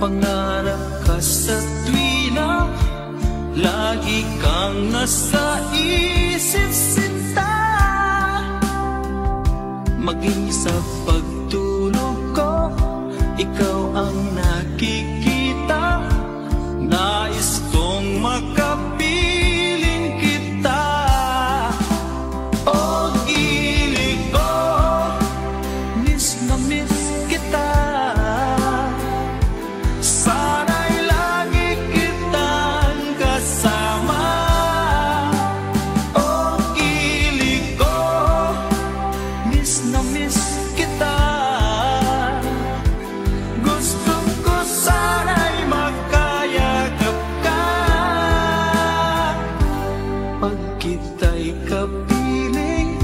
Pangarap ka sa tuwina, lagi kang nasa isip sinta. Maging sa pagtulog ko, ikaw ang nakikita. Nais kong makapiling kita. Oh, gili ko, miss na miss kita. Sana'y lagi kitang kasama. Oh, gili ko, miss na miss kita. Gusto ko sana'y makayagap ka. Pag kita'y kapiling,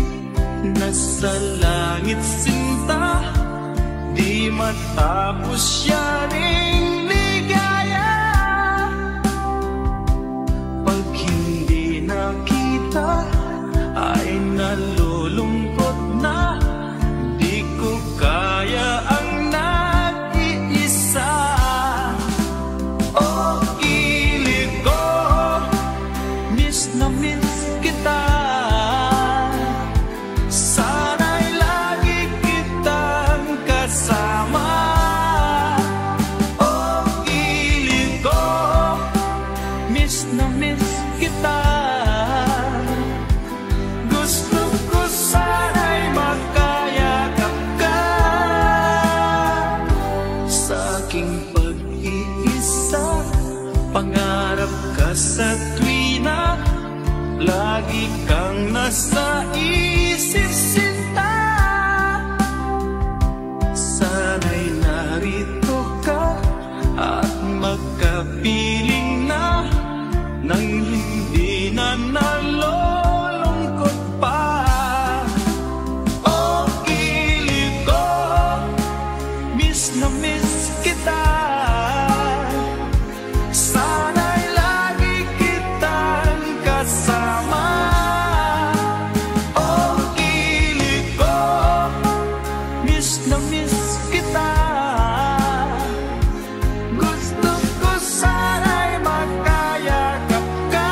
nasa langit sinta, di matapos yaring ligaya. Pag hindi nakita, ay nalulungkot na. Di ko kaya ang nag-iisa. Oh, gili ko, miss na miss kita. Sana'y lagi kitang kasama. Oh, gili ko, miss na miss kita. Gusto ko sana'y makayakap ka. Sa aking pag-iisa, pangarap ka sa tuwina, lagi kang nasa isip sinta. Sana'y narito ka at magkapiling na, nang hindi na nalulungkot pa. Oh, gili ko, miss na miss kita. Sana'y lagi kitang kasama. Oh, gili ko, miss na miss kita. Gusto ko sana'y makayakap ka.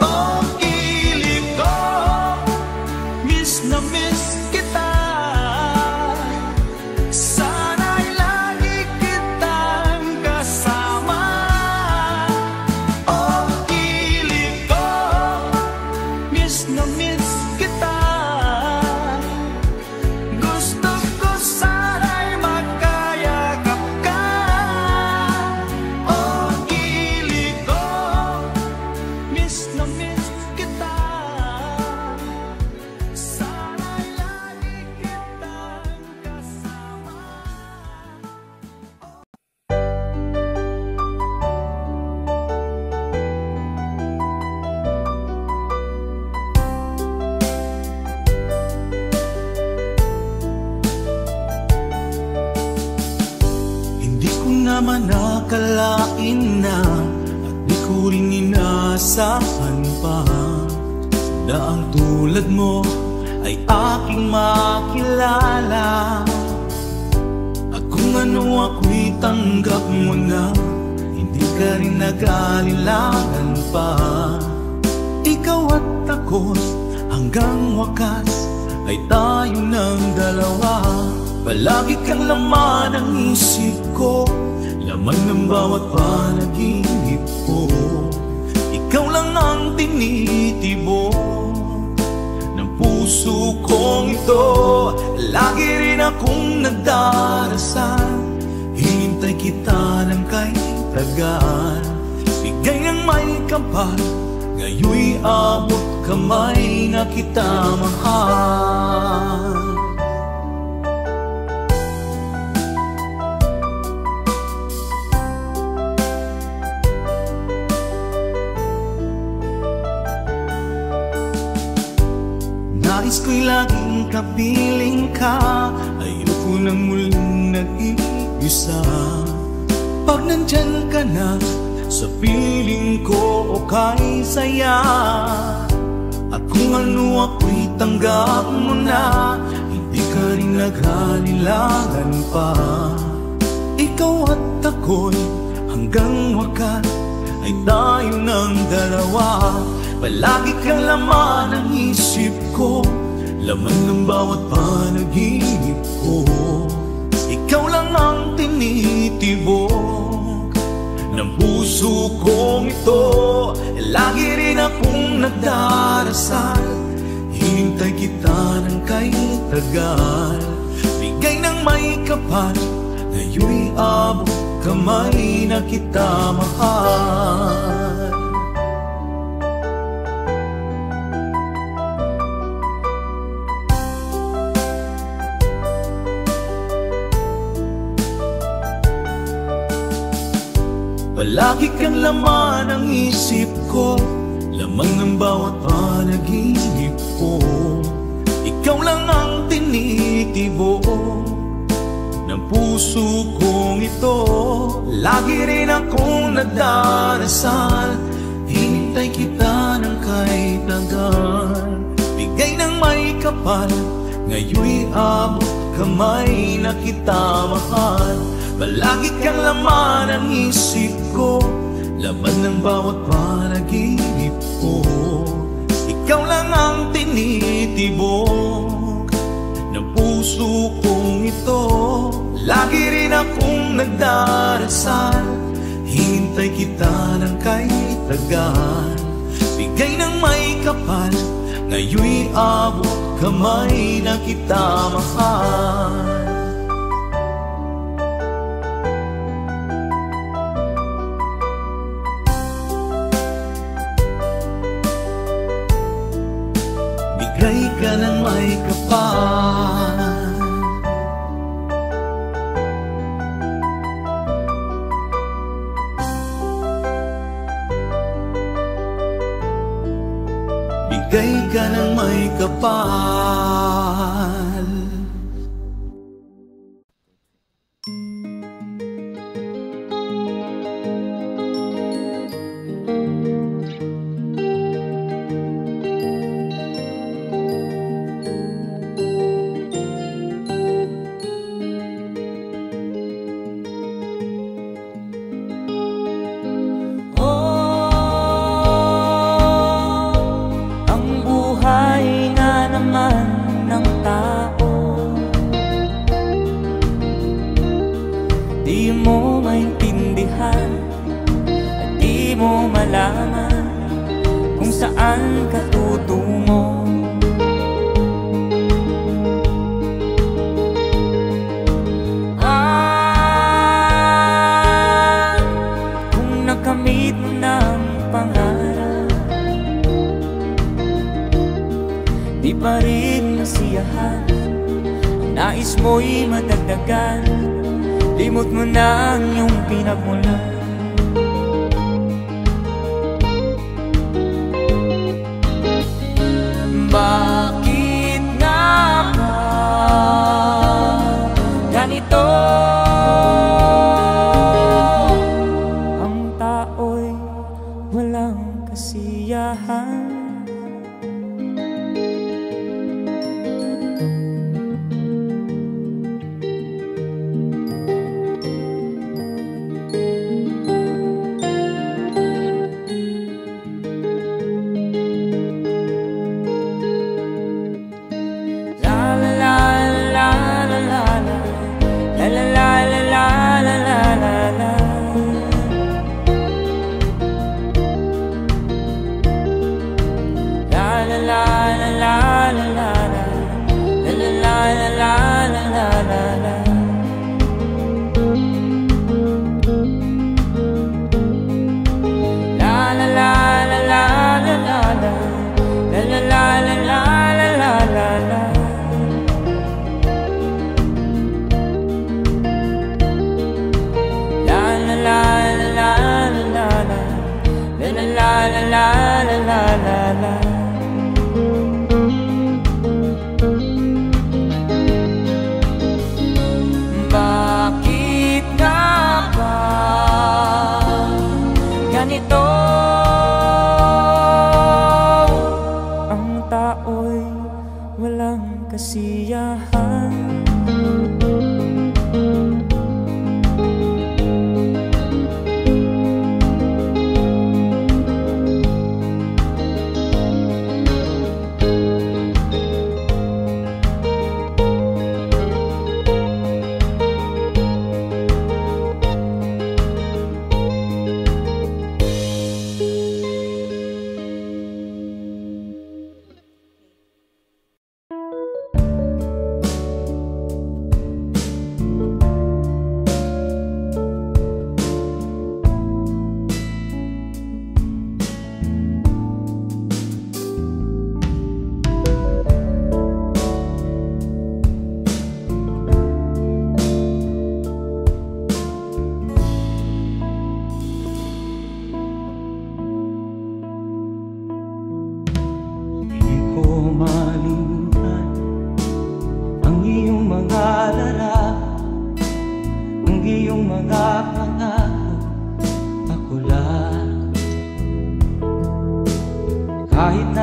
Oh, gili ko, miss na miss kita. Sana'y lagi kitang kasama. Oh, gili ko, miss na miss kita. Gusto ko sana'y makayakap ka. Oh, gili ko, miss na miss kita. Sana'y lagi kitang kasama. Hindi ko naman nakalain na, at di ko rin inaasahan pa, na ang tulad mo ay aking makilala. At kung ano ako'y tanggap mo na, hindi ka rin nag-alilangan pa. Ikaw at ako hanggang wakas ay tayo ng dalawa. Palagi kang laman ng isip ko, laman ng bawat panaginip ko. Ikaw lang ang tinitibok ng puso kong ito. Lagi rin akong nagdarasal, hinintay kita ng kay tagal. Bigay ng may kapal, ngayoy abot kamay na kita mahal. kapiling ka, ayoko nang muling nag-iisa. Pag nandyan ka na sa piling ko, okay saya. At kung ano ako'y tanggap mo na, hindi ka rin naghalilangan pa. Ikaw at ako'y hanggang wakas ay tayo ng dalawa. Palagi kang laman ng isip ko, laman ng bawat panaginip ko. Ikaw lang ang tinitibok ng puso kong ito. Lagi rin akong nagdarasal, hinintay kita ng kay tagal. Bigay ng may kapal, ngayon'y abot kamay na kita mahal. Palagi kang laman ng isip ko, lamang ng bawat panaginip ko. Ikaw lang ang tinitibok ng puso kong ito. Lagi rin akong nagdarasal, hinintay kita ng kahit tagal. Bigay ng may kapal, ngayon'y abot kamay na kita mahal. Palagi kang laman ng isip ko, laman ng bawat panaginip ko. Ikaw lang ang tinitibok ng puso kong ito. Lagi rin akong nagdarasal, hintay kita ng kahit tagal. Bigay ng may kapal, ngayon'y abot kamay na kita mahal. Bigay ka ng may kapal, bigay ka ng may kapal. Di mo maintindihan at di mo malaman kung saan ka tutungo. Kung nakamit mo ng pangarap, di pa rin masiyahan, nais mo'y madagdagan. Limot mo na ang iyong pinagmulan. Bakit nga ba ganito? Ang tao'y walang kasiyahan. La la la la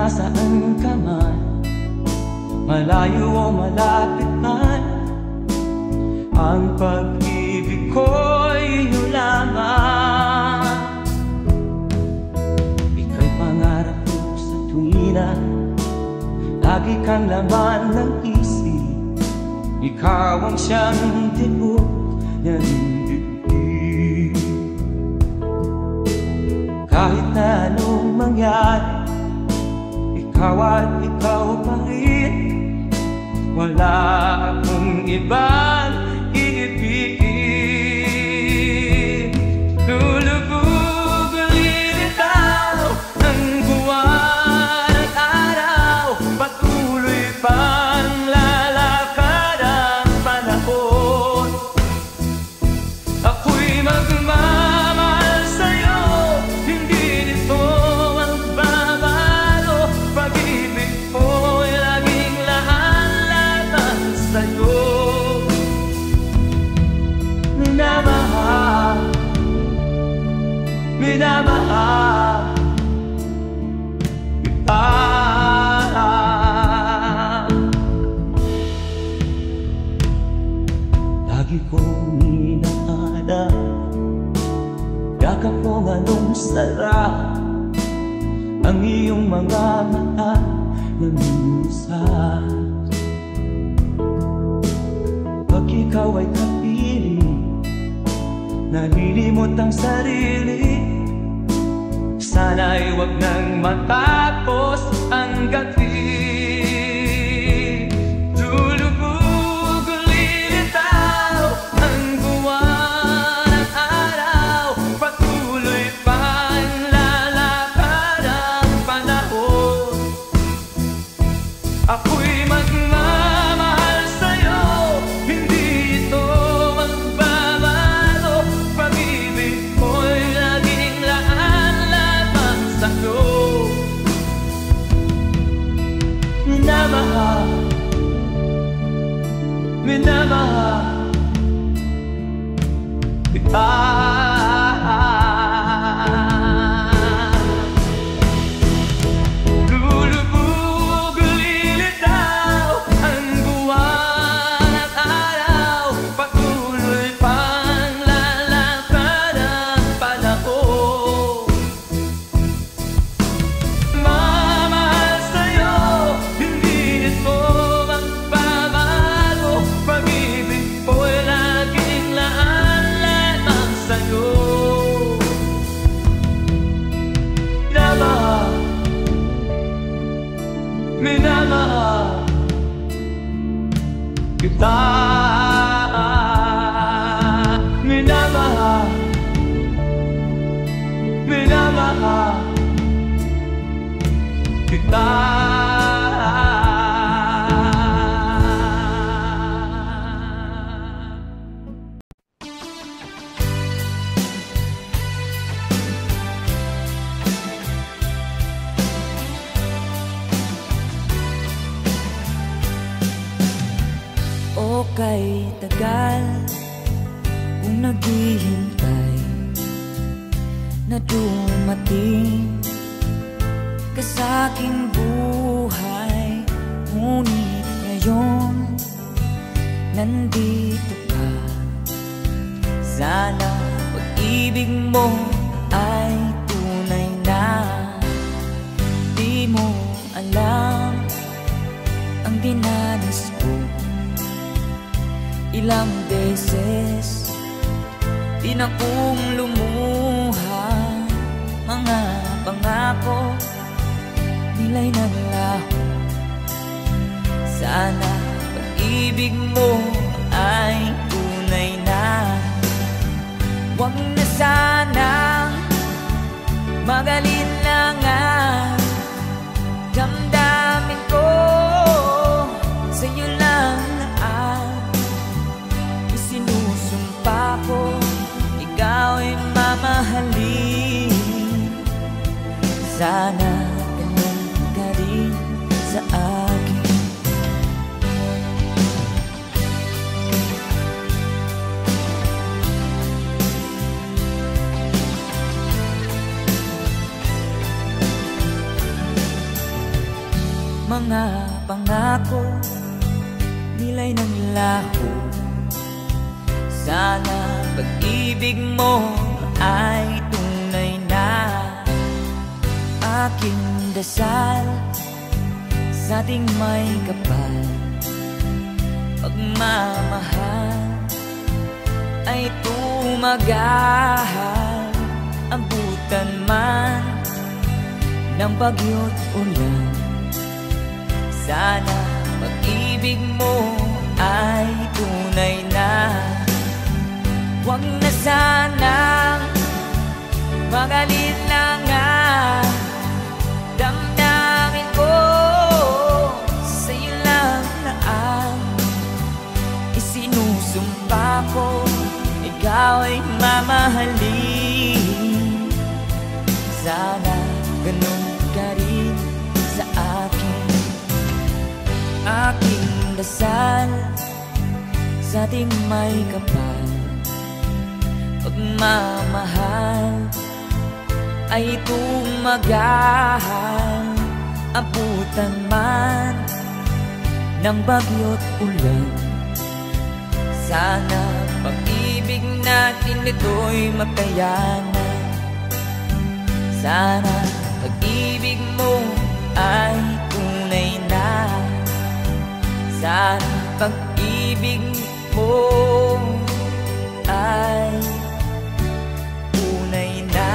nasaan ka man, malayo o malapit man, ang pag-ibig ko'y iyo lamang. Ika'y pangarap ko sa tuwina, lagi kang laman ng isip. Ikaw ang siyang tibok ng dibdib. Kahit na anong mangyari, ikaw at ikaw pa rin. Wala akong ibang iibigin. Lulubog lilitaw ang buwan at araw, patuloy pang lalakad ang panahon. Ako'y magmamahal sa'yo, hindi nito magbabago. Pag-ibig ko'y laging lahat sa'yo. Minamahal, minamahal kita. Lagi kong inaalala, yakap mong anong sarap, ang iyong mga mata na minsan. Pag ikaw ay kapiling, nalilimot ang sarili. Sana'y wag nang matapos ang gabi. Lulubog lilitaw ang buwan at araw, patuloy pang lalakad ang panahon. Ako'y magmamahal sa'yo, hindi ito magbabago. Pag-ibig ko'y laging laan-lamang sa'yo. Minamahal, minamahal kita. Lulubog lilitaw ang buwan at araw, patuloy pang lalakad ang panahon. Mamahal sa'yo, hindi ito magbabago. Pag-ibig ko'y laging laan-lamang sa'yo. Minamahal, minamahal kita. Minamahal, minamahal kita. O kay tagal kung naghihintay na dumating ka sa'king buhay, ngunit ngayon nandito ka. Sana pag-ibig mo ay tunay na. Di mo alam ang dinanas ko, ilang beses di na kong lumuha. Mga pangako nila'y naglaho. Sana pag-ibig mo ay tunay na. Huwag na sanang magalinlangan, damdamin ko sa'yo lang ang isinusumpa ko. Ikaw ay mamahalin, sana ganun ka rin sa akin. mga pangako nila'y nang laho. Sana pag-ibig mo ay tunay na. Aking dasal sa ating may kapal, pagmamahal ay tumagal. Abutan man ng bagyo't ulan, sana pag-ibig mo ay tunay na. Huwag na sanang mag-alinlangan, damdamin ko sa'yo lang na ang isinusumpa ko. Ikaw ay mamahalin, sana ganun ka rin sa akin. Aking dasal sa ating may kapal, pagmamahal ay tumagal. Abutan man ng bagyo't ulan, sana pag-ibig natin ito'y makayanan. Sana pag-ibig mo ay tunay na. Sana pag-ibig mo ay tunay na.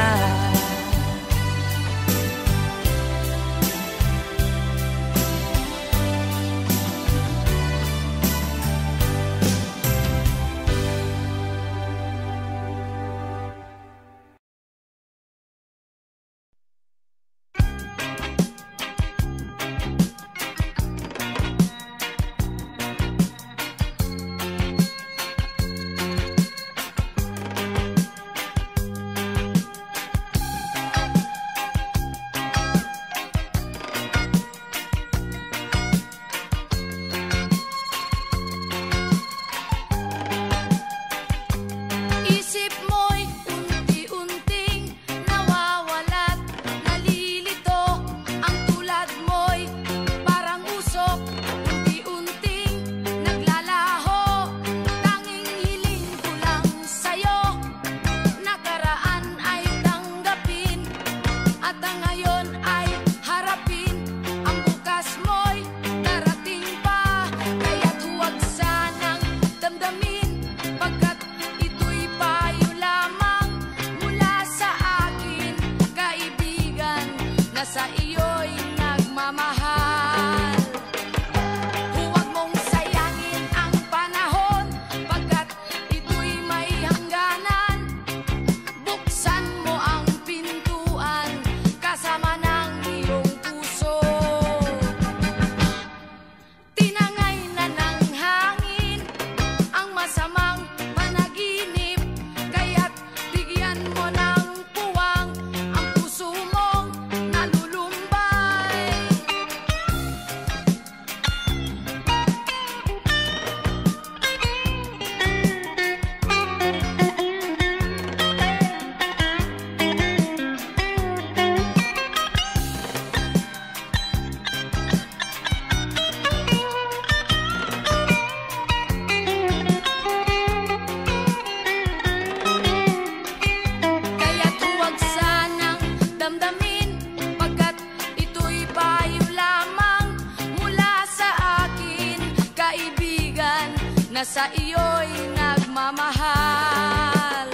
na sa iyo'y nagmamahal.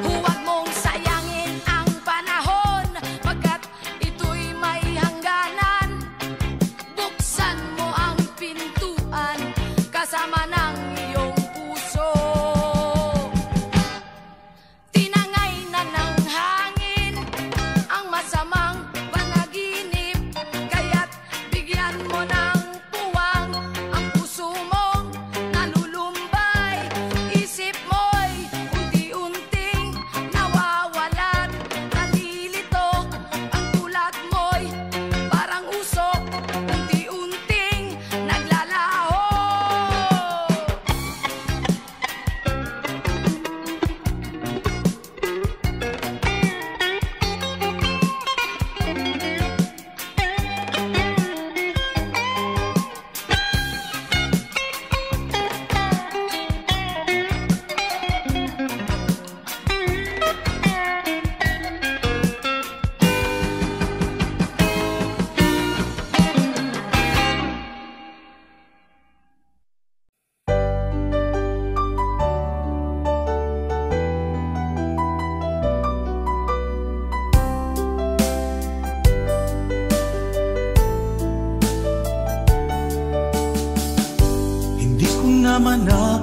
Huwag mong sayangin ang panahon, pagkat ito'y may hangganan. Buksan mo ang pintuan kasama ng iyong puso. Tinangay na ng hangin ang masamang panaginip, kaya't bigyan mo ng puwang ang puso mong nalulumbay.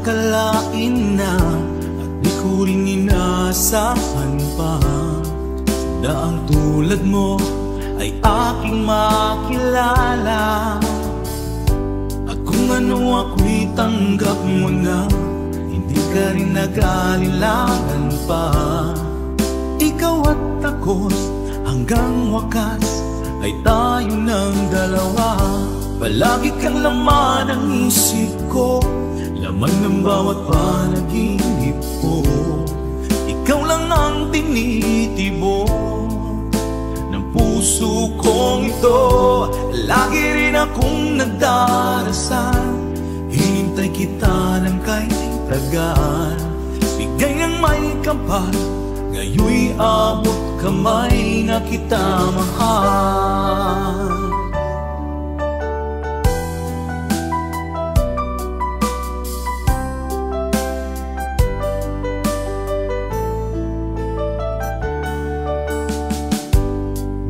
akalain na at di ko rin inaasahan pa na ang tulad mo ay aking makilala. At kung ano ako'y tanggap mo na, hindi ka rin nag-aalilangan pa. Ikaw at ako hanggang wakas ay tayo ng dalawa. Palagi kang laman ng isip ko, laman ng bawat panaginip ko. Ikaw lang ang tinitibok ng puso kong ito. Lagi rin akong nagdarasal, hinintay kita ng kahit tagal. Bigay ng may kapal, ngayon'y abot kamay na kita mahal.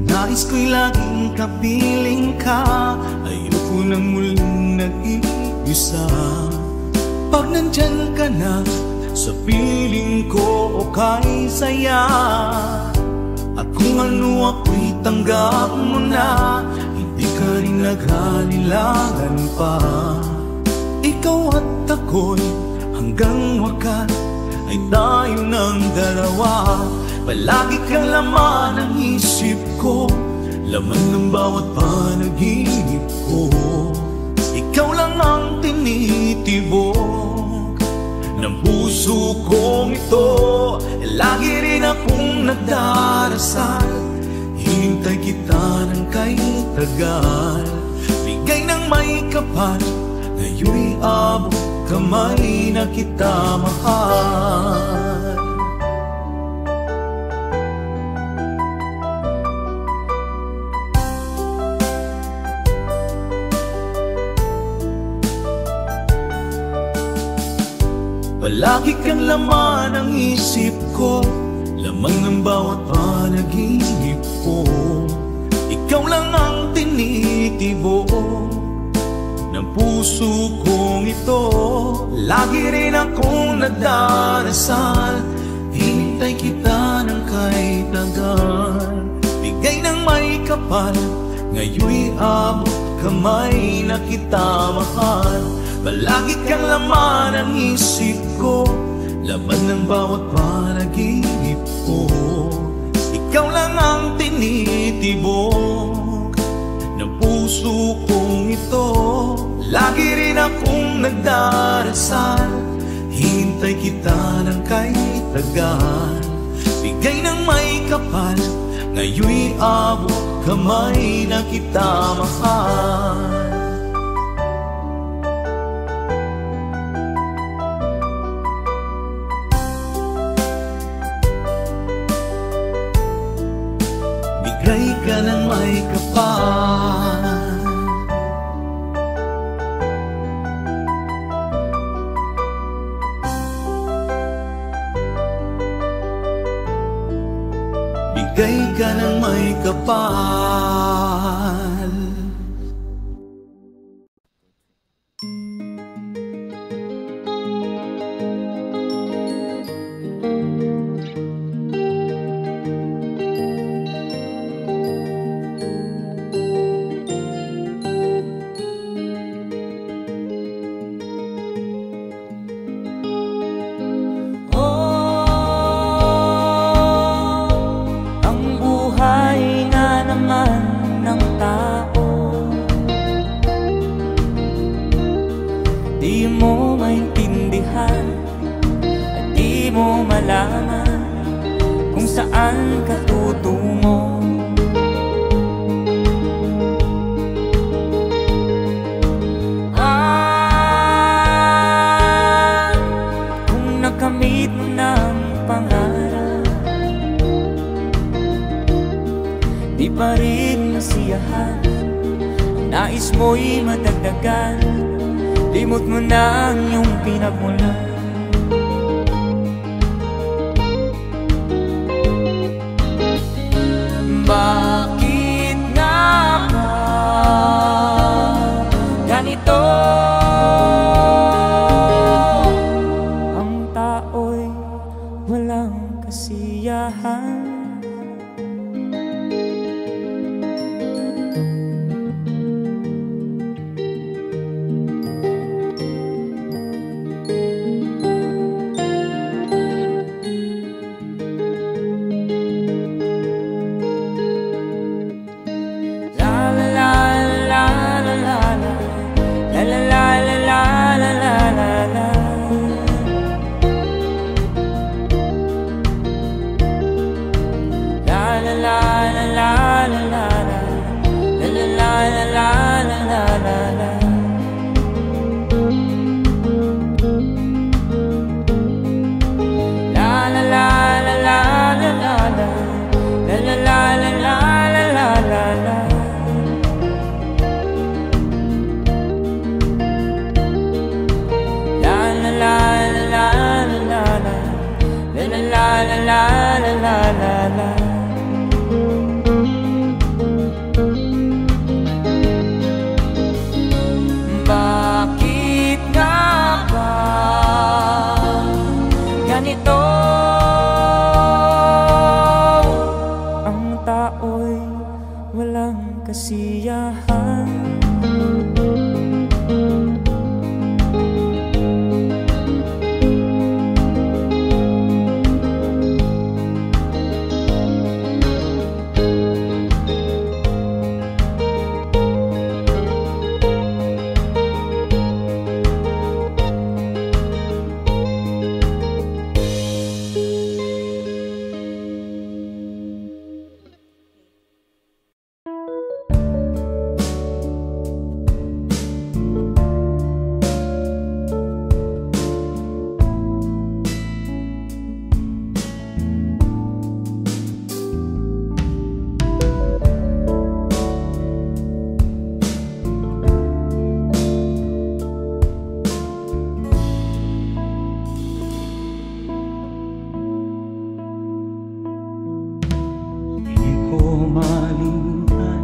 Nais ko'y laging kapiling ka, ayoko nang muling nag-iisa. Pag nandyan ka na sa piling ko, okay saya. At kung ano ako'y tanggap mo na, hindi ka rin nag-aalilangan pa. Ikaw at ako'y hanggang wakas ay tayo ng dalawa. Palagi kang laman ng isip ko, laman ng bawat panaginip ko. Ikaw lang ang tinitibok ng puso kong ito. Lagi rin akong nagdarasal, hinintay kita ng kahit tagal. Bigay ng may kapal, ngayon'y abot kamay na kita mahal. Palagi kang laman ng isip ko, laman ng bawat panaginip ko. Ikaw lang ang tinitibok ng puso kong ito. Lagi rin akong nagdarasal, hinintay kita ng kahit tagal. Bigay ng may kapal, ngayon'y abot kamay na kita mahal. Palagi kang laman ng isip ko, laman ng bawat panaginip ko. Ikaw lang ang tinitibok ng puso kong ito. Lagi rin akong nagdarasal, hintay kita ng kahit tagal. Bigay ng may kapal, ngayon'y abot kamay na kita mahal. Bigay ka ng may kapal, bigay ka ng may kapal. Kung saan ka tutungo, kung nakamit mo ng pangarap, di pa rin nasiyahan. Nais mo'y madagdagan, limot mo na ang iyong pinagmulan. Bakit nga ba ganito? malimutan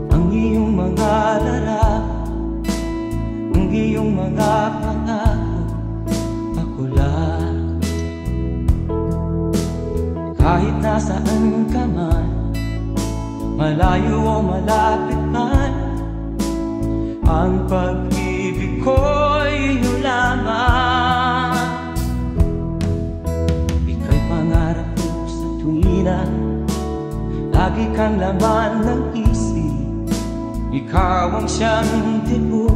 ang iyong mga larawan, ang iyong mga pangako. Ako lang, kahit nasaan ka man, malayo o malapit man, ang pag-ibig ko'y iyo lamang. Ika'y pangarap ko sa tuwina, lagi kang laman ng isip. Ikaw ang siyang tibok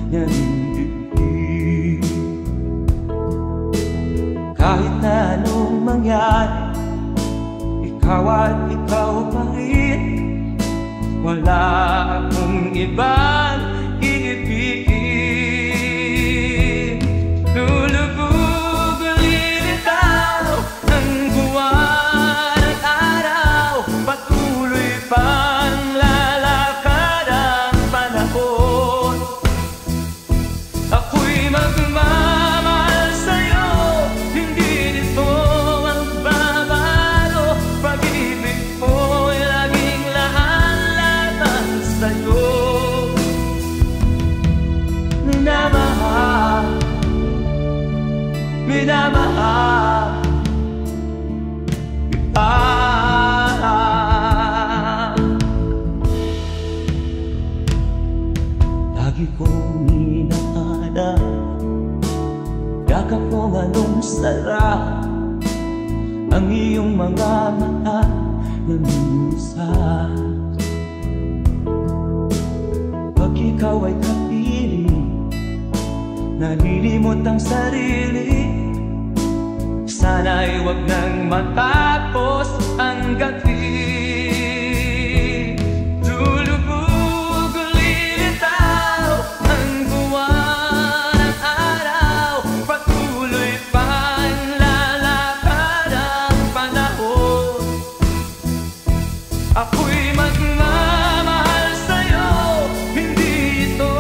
ng dibdib. Kahit na anong mangyari, ikaw at ikaw pa rin. Wala akong ibang iibigin. Lulubog lilitaw ang buwan at araw, patuloy pang lalakad ang panahon. Ako'y magmamahal sa'yo, hindi nito magbabago. Pag-ibig mo'y laging laan-laban sa'yo. Minamahal, minamahal kita. Lagi kong inahanap, yakap mo anong sarap, ang iyong mga mata na minsan. Pag ikaw ay kapiling, nalilimot ang sarili. Sana'y wag nang matapos ang gabi. Lulubog lilitaw ang buwan at araw, patuloy pang lalakad ang panahon. Ako'y magmamahal sa'yo, hindi ito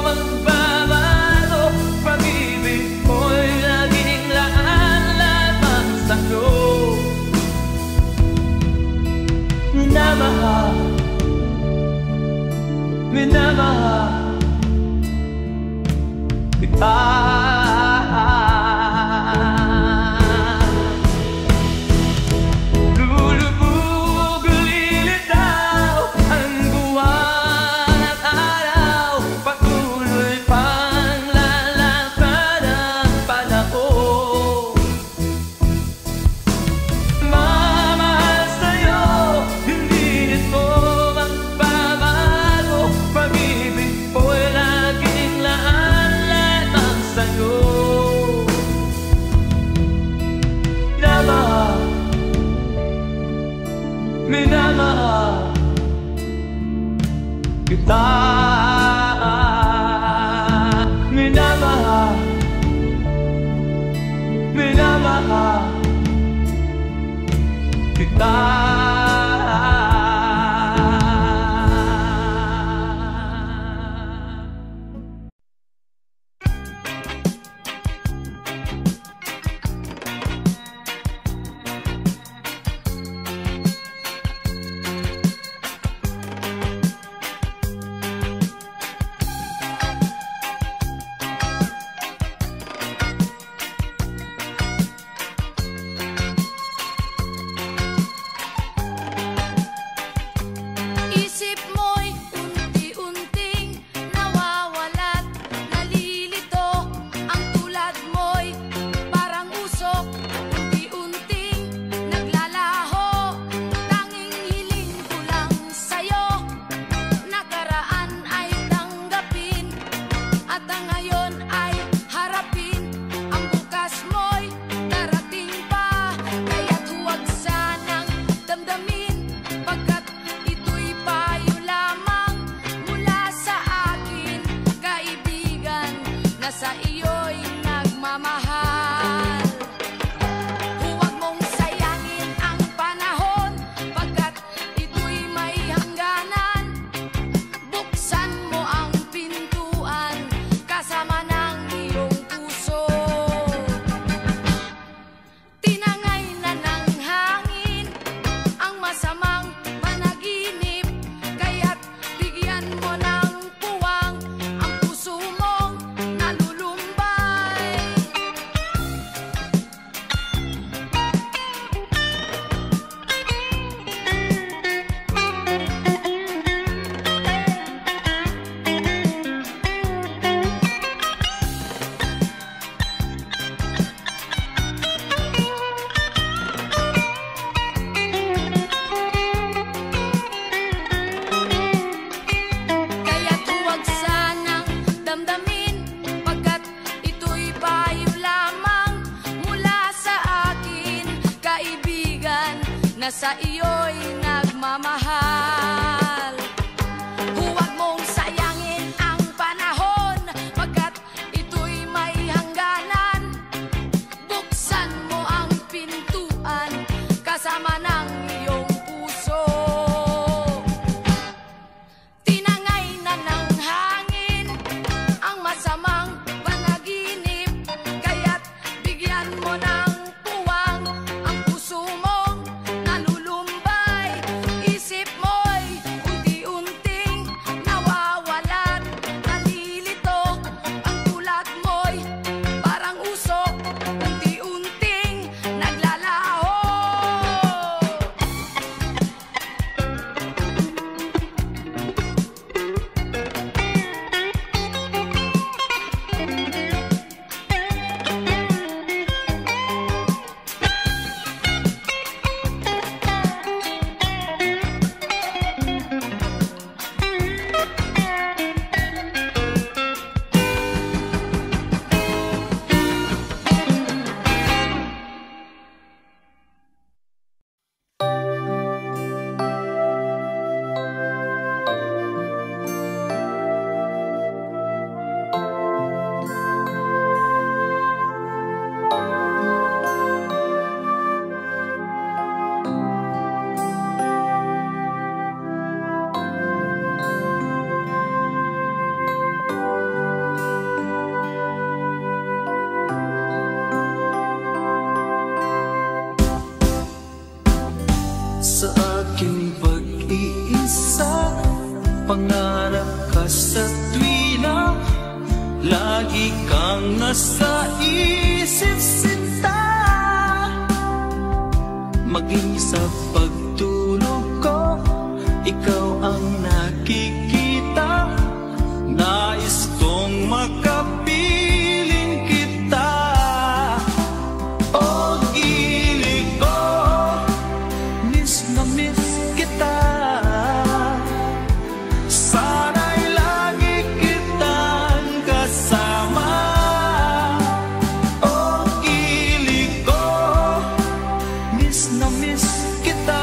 magbabago. Pag-ibig mo'y laging laan-laban sa'yo. Minamahal, minamahal kita. Lulubog lilitaw ang buwan at araw, patuloy pang lalakad ang panahon. Mamahal sa'yo, hindi nito magbabago. Pag-ibig ko'y laging laan-laban sa'yo. Minamahal, minamahal kita. Minamahal, minamahal kita. na sa iyo'y nagmamahal. Huwag mong sayangin ang panahon, pagkat ito'y may hangganan. Buksan mo ang pintuan kasama ng iyong puso. Tinangay na ng hangin ang masamang panaginip, kaya't bigyan mo ng puwang ang puso mong nalulumbay. Isip mo'y unti-unting nawawalan, nalilito ang tulad mo'y parang usok, unti-unting naglalaho. Sa aking pag-iisa, pangarap ka sa tuwina, lagi kang nasa isip sinta. Maging sa pagtulog ko, ikaw ang nakikita. Nais kong makapiling kita. O gilid ko, miss na miss kita. Sana'y lagi kitang kasama. O gilid ko, miss na miss kita.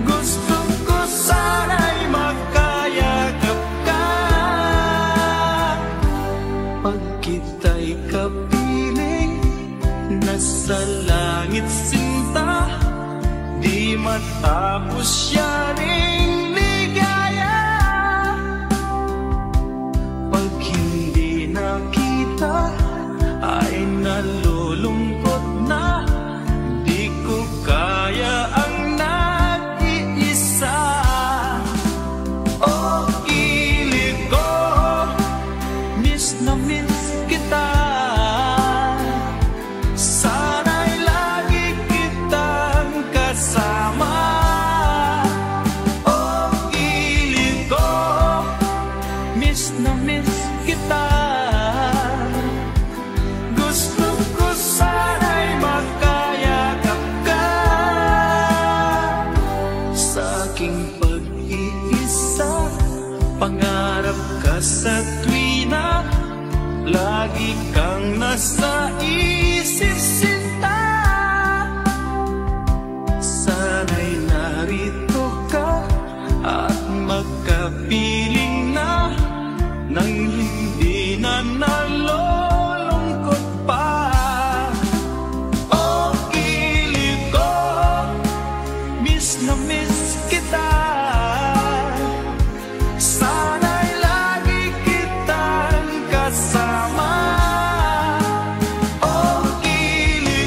Gusto ko sana'y makayakap ka. Pag kita'y kapiling, nasa langit sinta, di matapos yaring ligaya. Pag hindi nakita, ay nalulungkot na, di ko kaya ang nag-iisa. O gilid ko, miss na miss kita. Sana'y lagi kitang kasama. O gilid ko, miss na miss kita. Gusto ko sana'y makayakap ka. Sa aking pag-iisa, pangarap ka sa tuwina, lagi kang nasa isip sinta. Sana'y narito ka at magkapiling na, nang hindi na nalulungkot pa. O gilid ko, miss na miss kita. Sana'y lagi kitang kasama. O gilid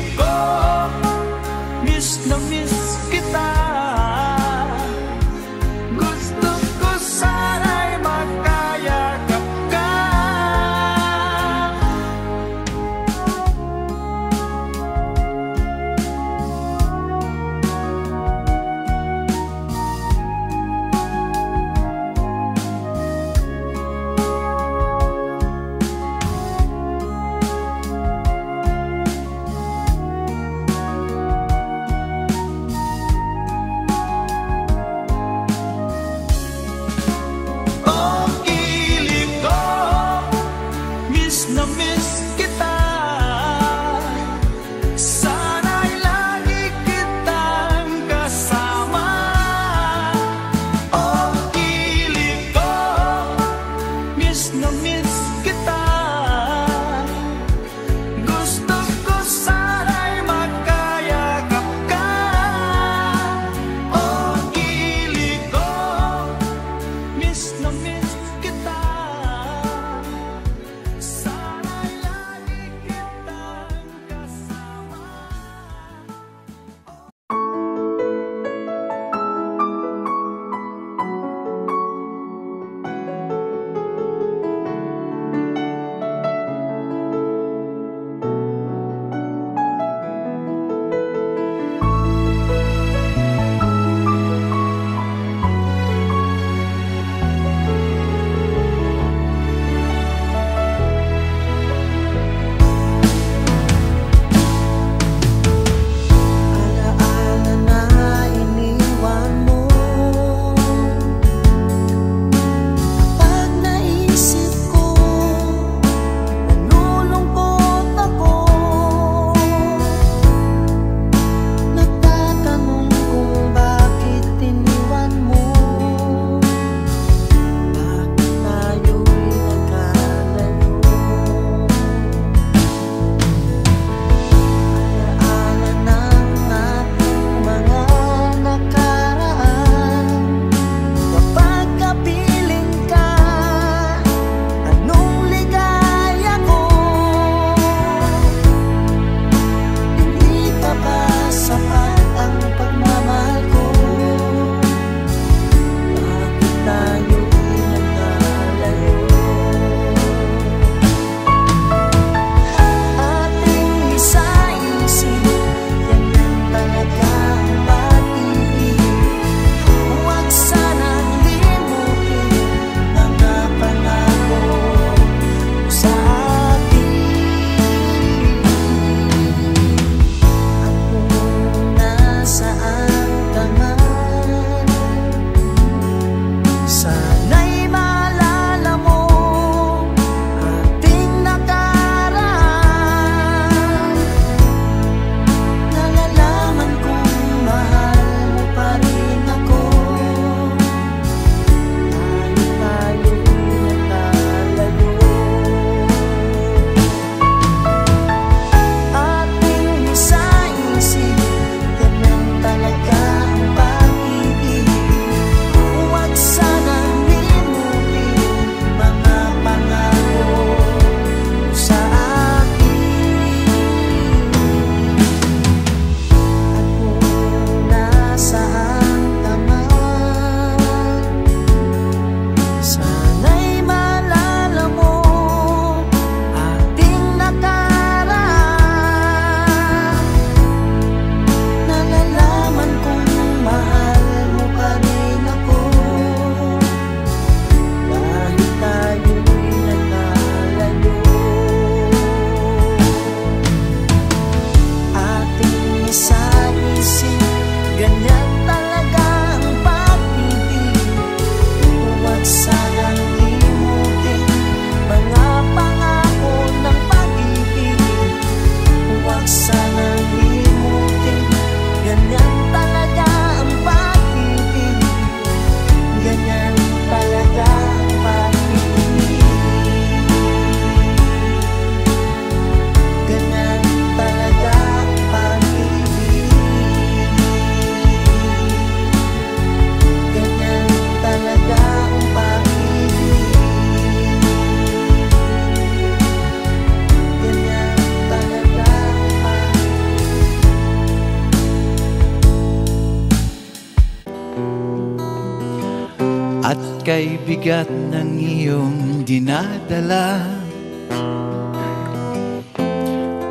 kay bigat ng iyong dinadala.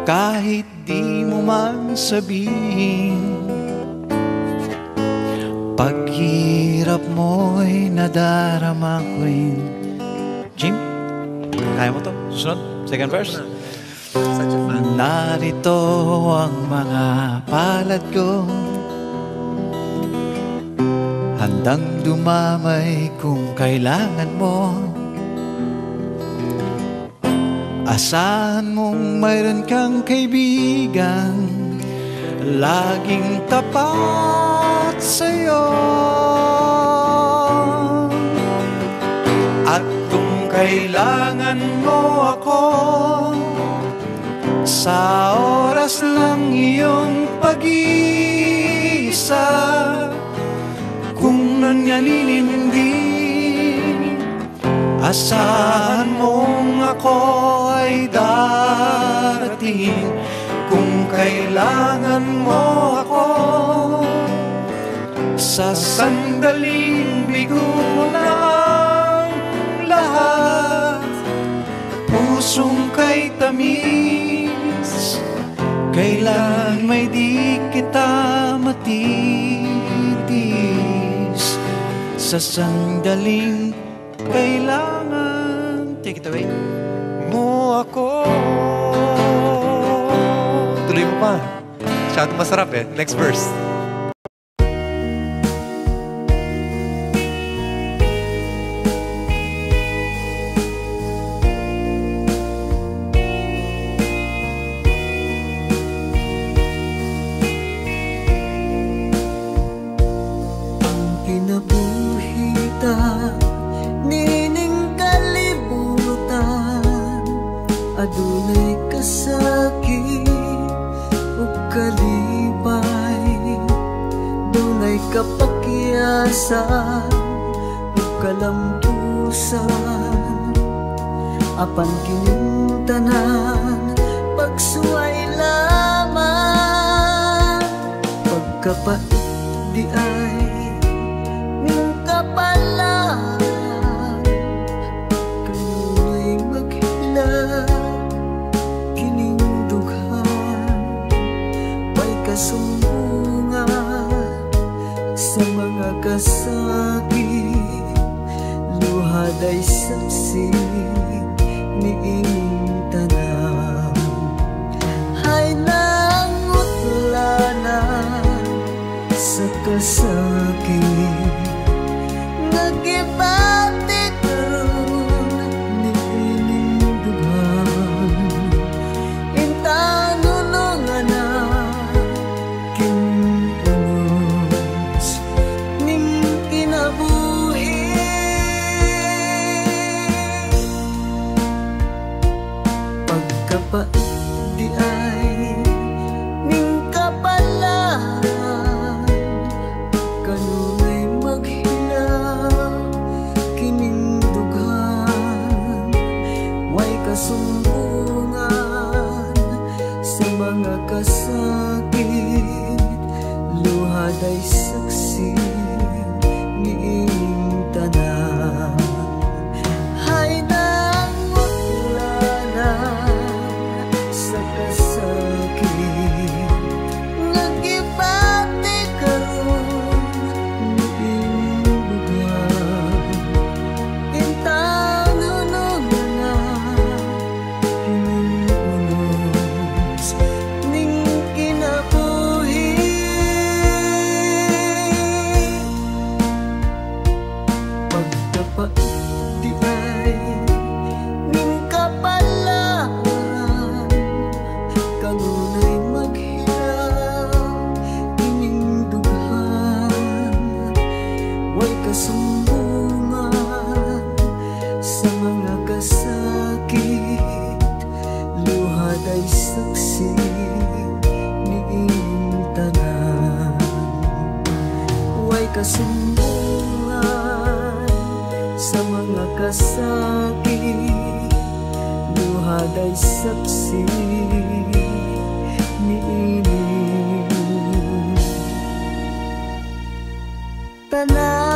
Kahit di mo man sabihin, paghirap mo'y nadarama ko'y. Jim, kaya mo to? Susunod, second verse. Narito ang mga palad ko, handang dumamay kung kailangan mo. Asahan mong mayroon kang kaibigan, laging tapat sa'yo. At kung kailangan mo ako, sa oras ng iyong pag-iisa, kung nanyanin hindi, asahan mong ako ay darating. Kung kailangan mo ako, sa sandaling bigo ng lahat, pusong kay tamis, kailan may di kita matitis. Sa sandaling kailangan, take it away, mo ako. Tuloy mo pa. Masyadong masarap eh. Next verse. Adunay kasakit ug kalipay, dunay kapakyasan ug kalampusan. Apan kining tanan pagsuway lamang, pagkapait di ay ning kapalan. Kanunay maghilak kasumbungan sa mga kasakit, luhad ay saksi ni ining tanan. Hay nangutlanan sa kasakit, nagibati karon ni ining dughan. Intanunungan na di ay ning kapalan. Kanunay maghilaw kining dughan, way kasumbungan sa mga kasakit, luhad ay saksi ni ining tanan. Hay kasumbungan sa mga kasakit, luhad ay saksi ni ining tanan.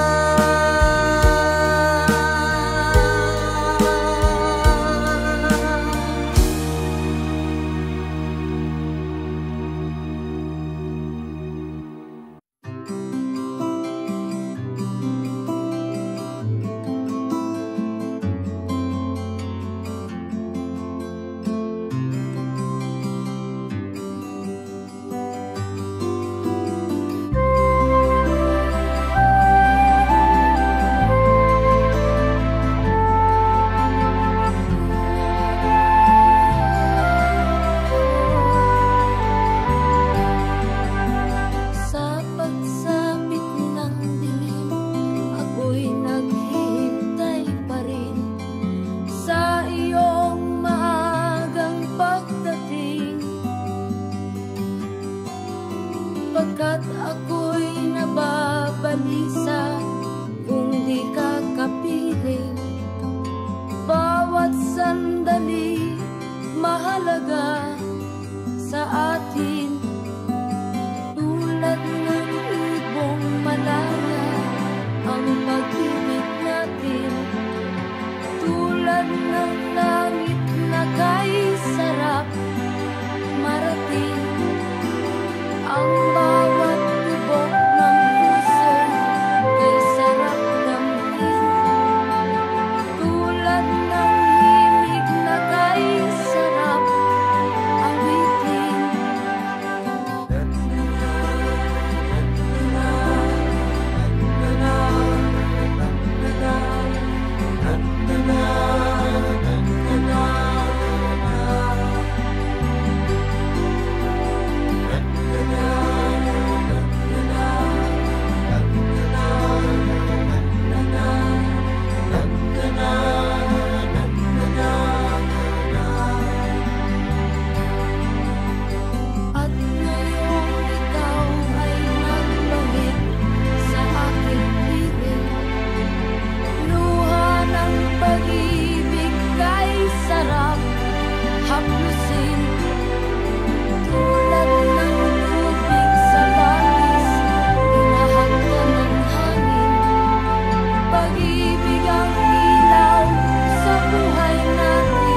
Pagkat ako'y nababalisa kung di ka kapiling. Bawat sandali mahalaga sa atin. Tulad ng ibong malaya ang pag-ibig natin. Tulad ng langit na kay sarap marating. Ang bawat tibok ng puso kay sarap damhin. Tulad ng himig na kay sarap awitin. At ngayong ikaw ay nagbahid sa aking piling. Luha ng pag-ibig kay sarap haplusin. Tulad ng tubig sa langis, inahag ka ng hangin. Pag-ibig ang ilaw sa buhay natin.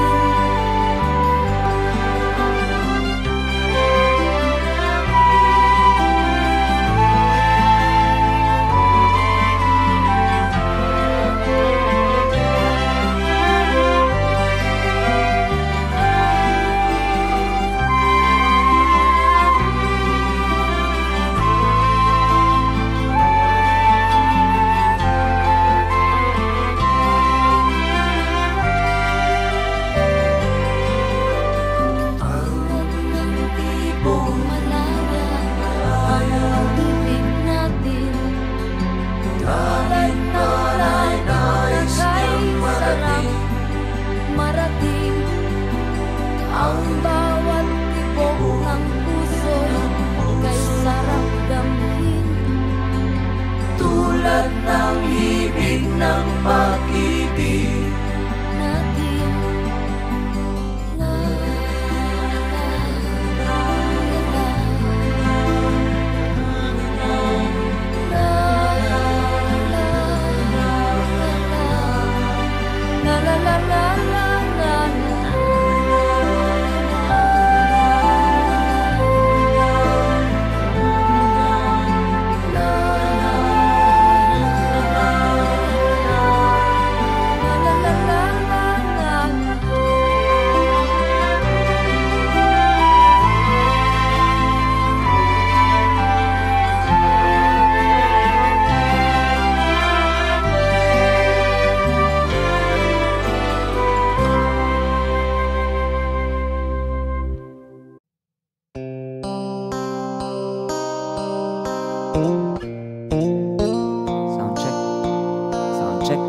Ibong malaya ang pag-ibig natin. Tulad ng langit na kay sarap marating. Ang bawat tibok ng puso kay sarap damhin. Tulad ng himig ng pag-ibig natin. La la la la la Sound check. Sound check.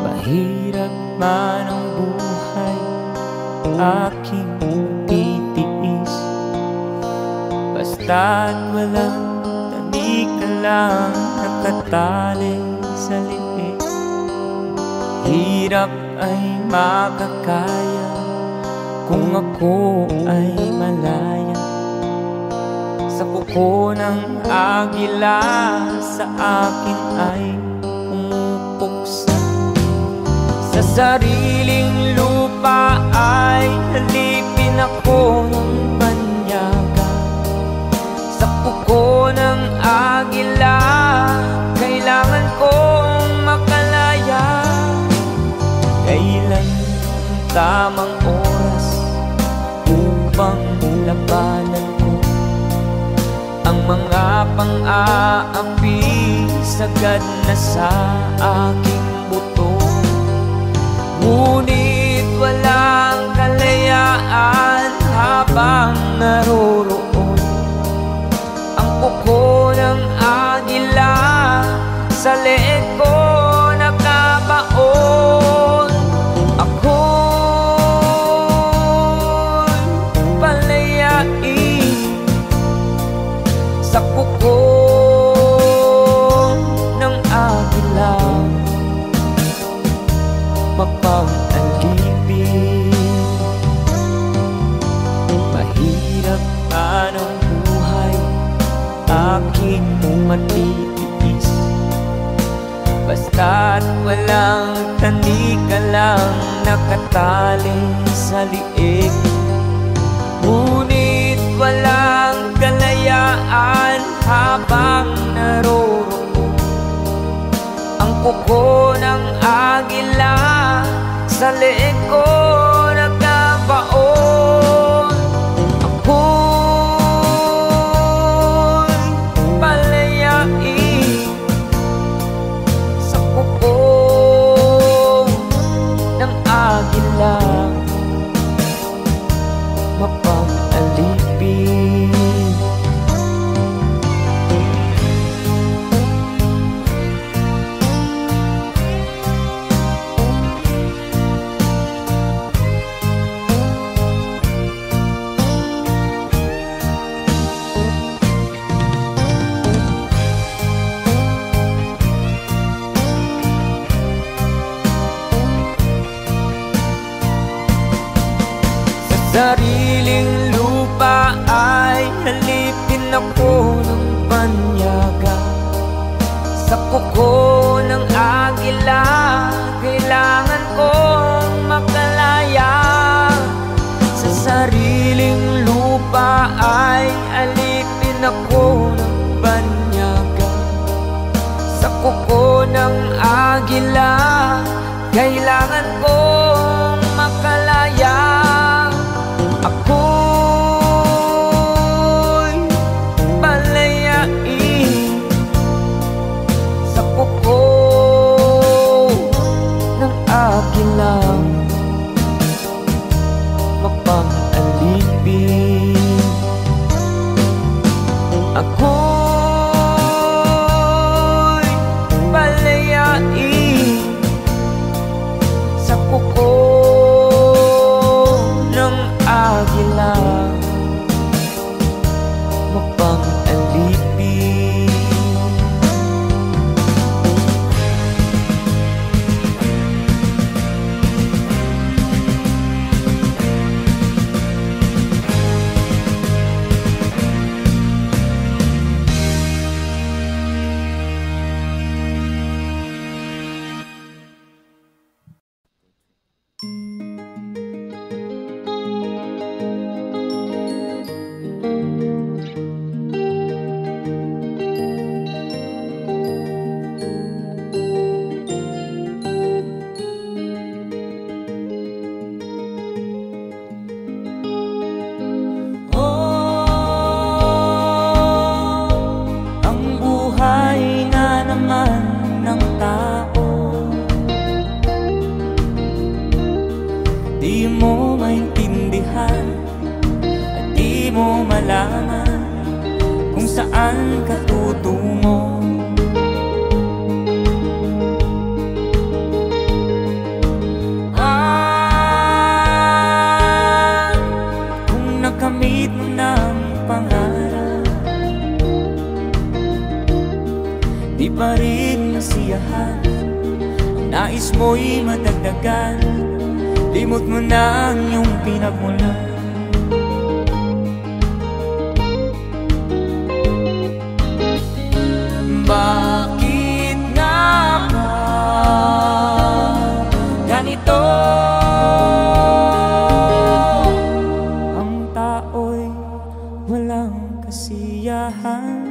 Mahirap man ang buhay, aking titiis. Basta't walang tanik na lang nakatali sa liit. Hirap ay makakaya kung ako ay malaya. Sa kuko ng agila sa akin ay pumupuksa. Sa sariling lupa ay halipin ako ng banyaga. Sa kuko ng agila kailangan kong makalaya. Kailan ang tamang oras upang labanan ko ang mga pang-aapi sagad na sa aking buto. Ngunit walang kalayaan habang naroroon ang kuko ng agila sa leeg ko nakabaon. Ako'y palayain sa kuko ng agila, mapang-alipin. Mahirap man ang buhay, aking matitiis, basta't walang tanika lang nakatali sa liig. Ngunit walang kalayaan habang naroroon ang kuko ng agila sa leeg ko nagkabaon. Ako'y palayain sa kuko ng agila, mapang-alipin. Sariling lupa ay halipin ako ng banyaga. Sa kuko ng agila kailangan kong makalaya. Sa sariling lupa ay alipin ako ng banyaga. Sa kuko ng agila kailangan kong makalaya. Ako'y palayain sa kuko ng agila, mapang-alipin. Ako'y palayain sa kuko ng agila, mapang-alipin. Di mo maintindihan at di mo malaman kung saan ka tutungo. Kung nakamit mo ng pangarap, di pa rin masiyahan, ang nais mo'y madagdagan. Limot mo na ang iyong pinagmulan. Bakit nga ba ganito? Ang tao'y walang kasiyahan.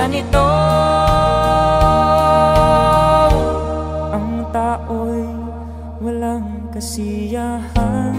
ganito. Ang tao'y walang kasiyahan.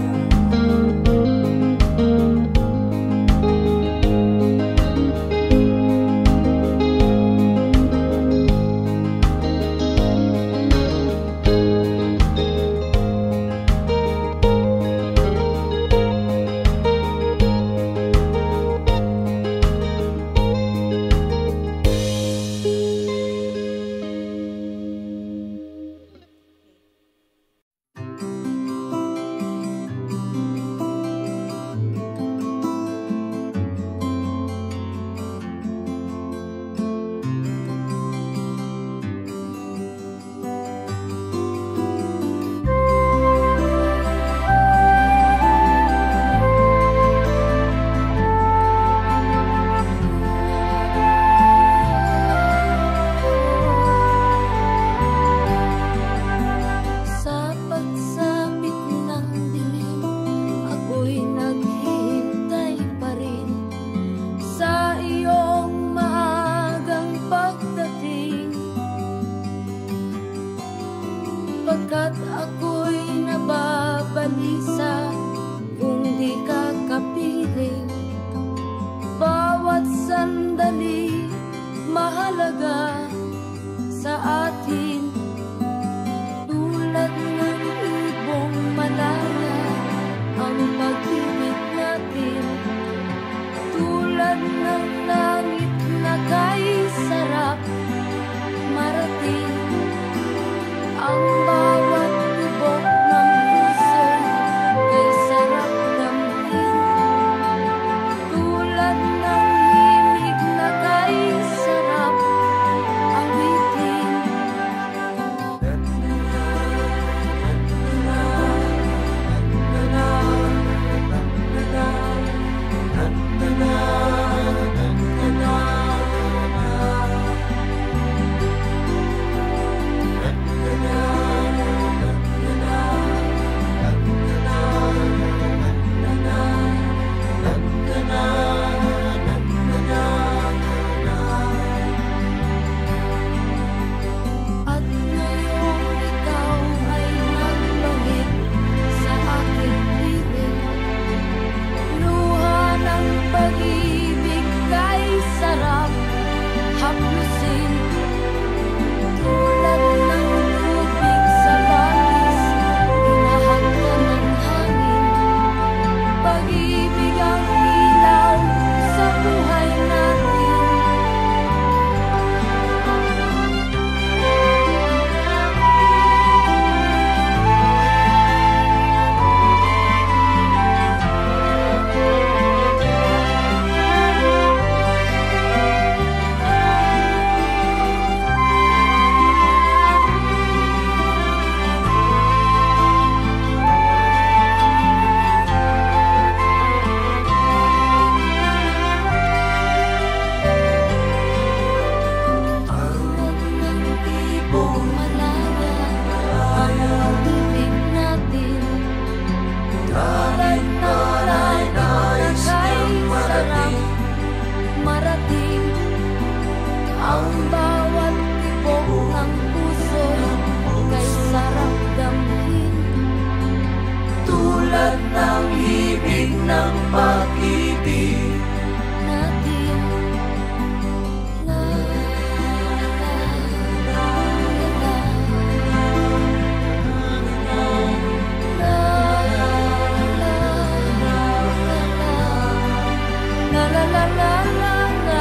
Pagkat ako'y nababalisa kung di ka kapiling. Bawat sandali mahalaga sa atin. Tulad ng ibong malaya ang pag-ibig natin. Tulad ng langit na kay sarap marating. Ang bawat tibok ng puso kay sarap damhin. Tulad ng himig na kay sarap awitin. At ngayong ikaw ay nagbangit sa aking piling. Luha ng pag-ibig kay sarap haplusin. Tulad ng tubig sa langis, hinahagkan ng hangin. Pag-ibig ang ilaw sa buhay natin. Marating ang bawat tibok ng puso kay sarap damhin. Tulad ng himig ng pag-ibig natin. La la la la la la la la. La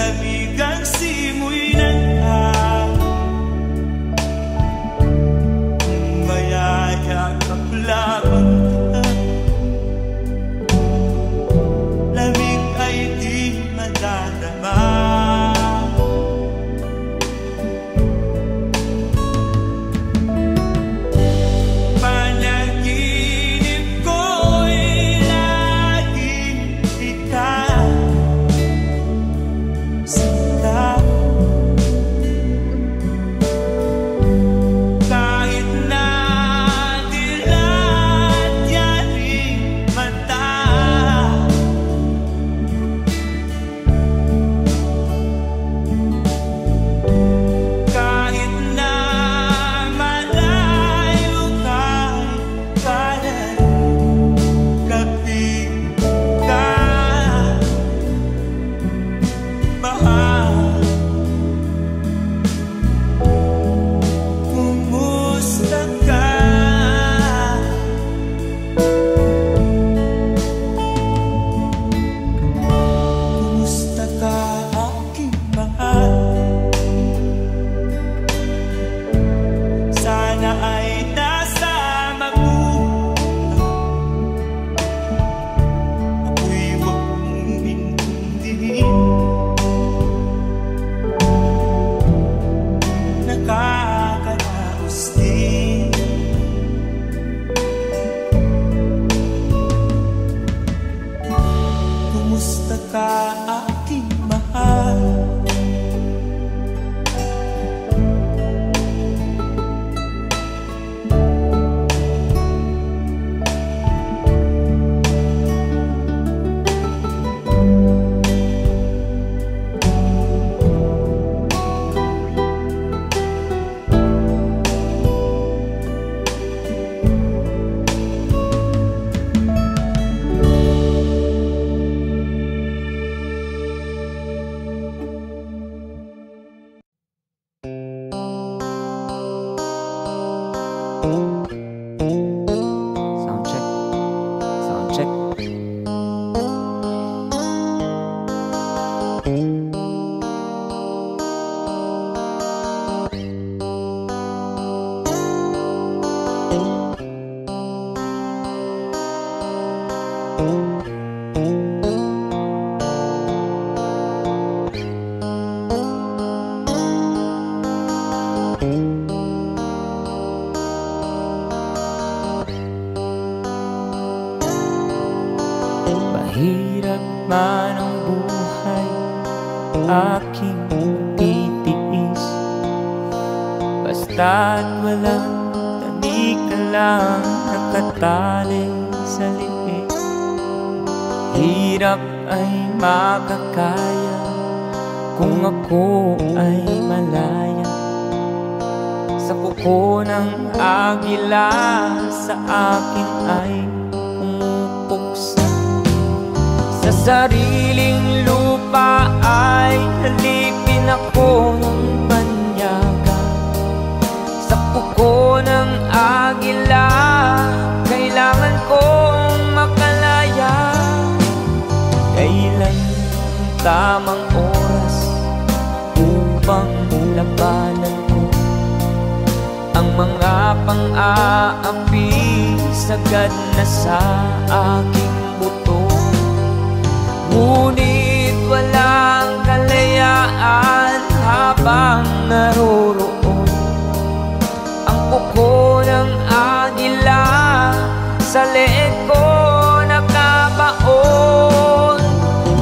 Malamig ang simoy ng hangin, mayayakap lamang kita. Lamig ay di madarama. Mahirap man ang buhay, aking titiis. Basta't walang tanik ka lang nakatali sa liig. Hirap ay makakaya kung ako ay malaya sa kuko ng agila. Sa akin ay pumupuksa, sa sariling lupa ay halipin ako ng banyaga. Sa kuko ng agila kailangan kong makalaya. Kailan ang tamang oras upang labanan ko ang mga pang-aapi sagad na sa aking buto? Ngunit walang kalayaan habang naroroon ang kuko ng agila sa leeg ko nakabaon.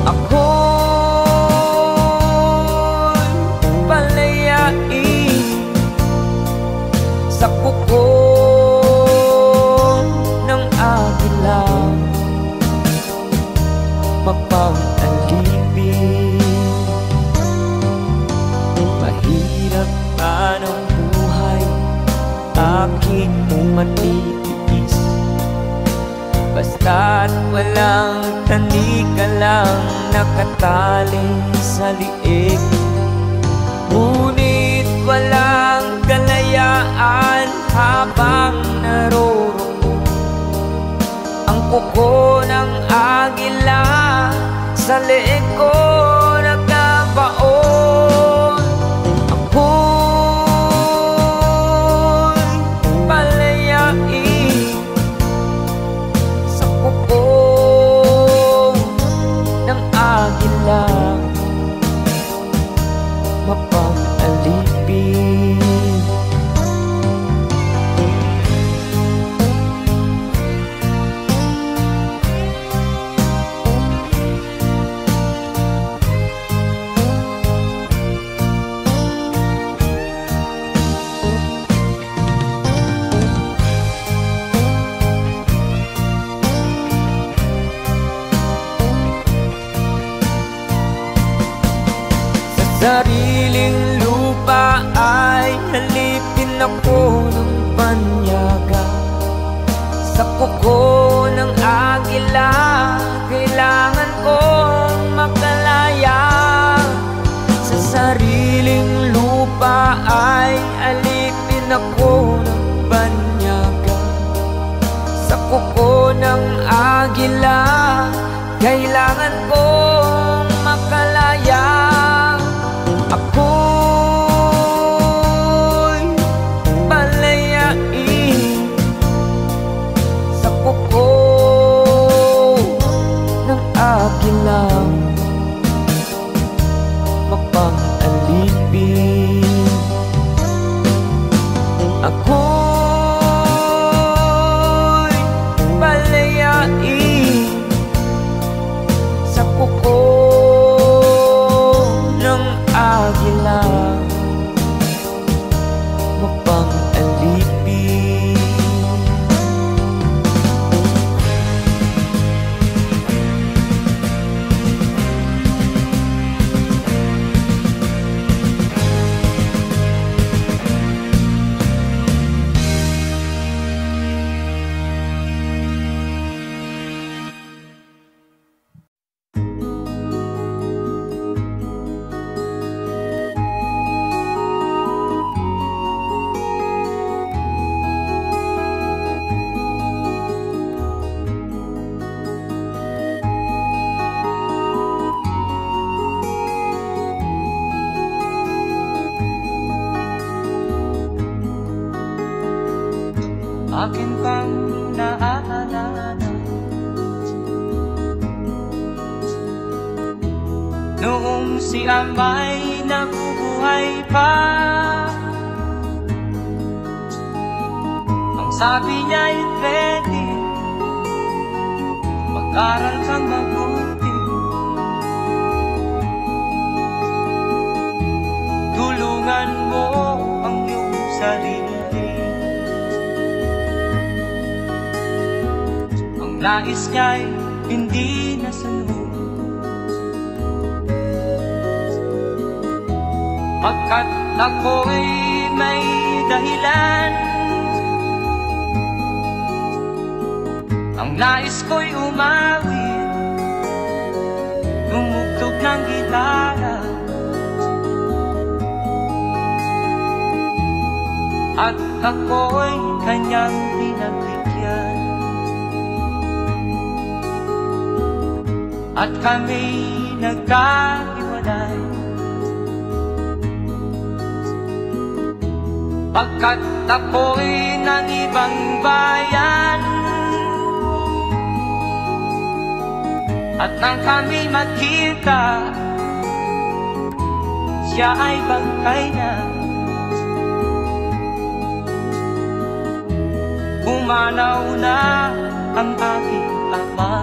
Ako'y palayain sa kuko ng agila, mapang-alipin. Mahirap man ang buhay, aking matitiis. Basta't walang tanik ka lang nakatali sa liig. Ngunit walang kalayaan habang naroroon ang kuko ng agila sa leeg ko nagkabaon. sariling lupa ay halipin ako ng banyaga. Sa kuko ng agila, kailangan kong makalaya. Sa sariling lupa ay alipin ako ng banyaga. Sa kuko ng agila, kailangan kong makalaya. Ako'y palayain sa kuko ng agila, mapang-alipin. Ako'y palayain sa kuko ng agila, mapang-alipin. Akin pang naaalala noong si Amay nabubuhay pa. Ang sabi niya ay ready, mag-aral kang mabuti, tulungan mo ang iyong sarili. Nais niya'y hindi nasunod, pagkat ako'y may dahilan. Ang nais ko'y umawit, tumugtog ng gitara, at ako'y kanyang pinagbigyan. At kami nagkahiwalay, pagkat ako'y ng ibang bayan. At nang kami magkita, siya ay bangkay na. Pumanaw na ang aking ama.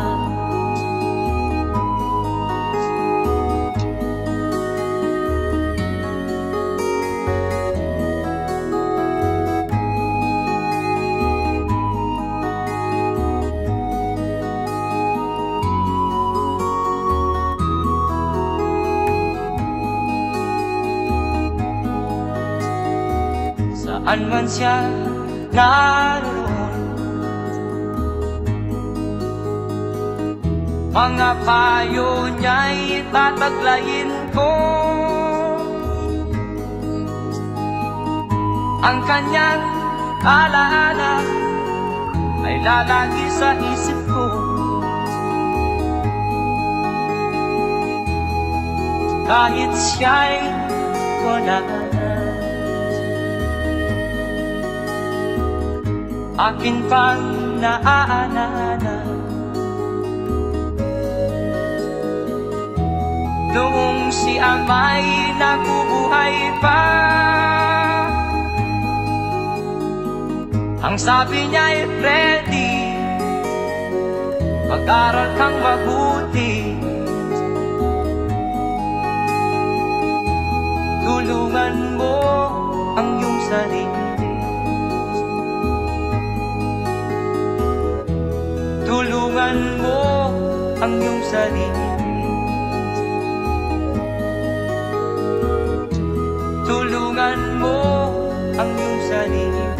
Saan man siya naroon, mga payo niya'y tataglayin ko. Ang kanyang alaala ay lalagi sa isip ko. Kahit siya'y wala na, akin pang naaalala noong si Amay nabubuhay pa. Ang sabi niya ay ready, mag-aral kang mabuti, tulungan mo ang iyong sarili. Tulungan mo ang iyong sarili. Tingnan mo ang iyong sarili.